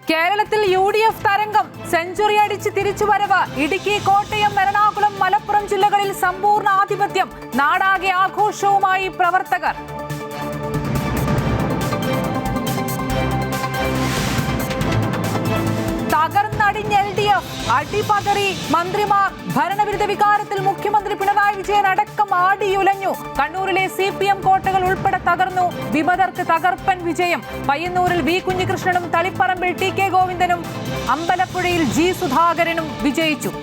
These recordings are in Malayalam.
കേരളത്തിൽ UDF തരംഗം സെഞ്ചുറി അടിച്ച് തിരിച്ചുവരവ്. ഇടുക്കി, കോട്ടയം, എറണാകുളം, മലപ്പുറം ജില്ലകളിൽ സമ്പൂർണ്ണ ആധിപത്യം. നാടാകെ ആഘോഷവുമായി പ്രവർത്തകർ. തകർന്നടിഞ്ഞ LDF, അടിപതറി മന്ത്രിമാർ. ഭരണവിരുദ്ധ വികാരത്തിൽ മുഖ്യമന്ത്രി പിണറായി വിജയൻ അടക്കം ആടിയുലഞ്ഞു. കണ്ണൂരിലെ CPM കോട്ടകൾ ഉൾപ്പെടെ തകർന്നു. വിമതർക്ക് തകർപ്പൻ വിജയം. പയ്യന്നൂരിൽ V കുഞ്ഞികൃഷ്ണനും തളിപ്പറമ്പിൽ TK ഗോവിന്ദനും അമ്പലപ്പുഴയിൽ G സുധാകരനും വിജയിച്ചു.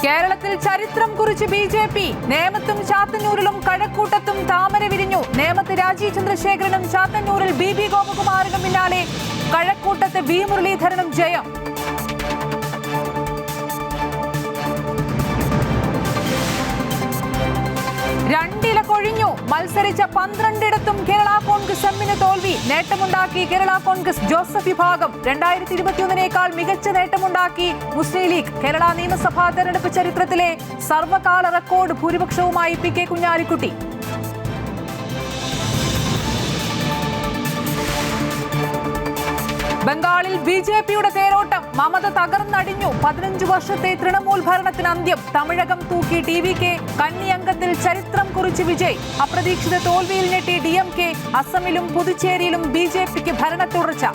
കേരളത്തിൽ ചരിത്രം കുറിച്ച് BJP. നേമത്തും ചാത്തന്നൂരിലും കഴക്കൂട്ടത്തും താമര വിരിഞ്ഞു. നേമത്ത് രാജീവ് ചന്ദ്രശേഖരനും ചാത്തന്നൂരിൽ BB ഗോപകുമാറിനും പിന്നാലെ കഴക്കൂട്ടത്ത് V മുരളീധരനും ജയം. രണ്ടില കൊഴിഞ്ഞു. മത്സരിച്ച 12ഇടത്തും കേരള കോൺഗ്രസ് എമ്മിന് തോൽവി. നേട്ടമുണ്ടാക്കി കേരള കോൺഗ്രസ് ജോസഫ് വിഭാഗം. 2021 മികച്ച നേട്ടമുണ്ടാക്കി മുസ്ലിം ലീഗ്. കേരള നിയമസഭാ തെരഞ്ഞെടുപ്പ് ചരിത്രത്തിലെ സർവകാല റെക്കോർഡ് ഭൂരിപക്ഷവുമായി PK കുഞ്ഞാലിക്കുട്ടി. ബംഗാളിൽ BJPയുടെ തേരോട്ടം. മമത തകർന്നടിഞ്ഞു. 15 വർഷത്തെ തൃണമൂൽ ഭരണത്തിന് അന്ത്യം. തമിഴകം തൂക്കി TVK. കന്നി അംഗത്തിൽ ചരിത്രം കുറിച്ച് വിജയ്. അപ്രതീക്ഷിത തോൽവിയിൽ ഞെട്ടി DMK. അസമിലും പുതുച്ചേരിയിലും BJPക്ക് ഭരണ തുടർച്ച.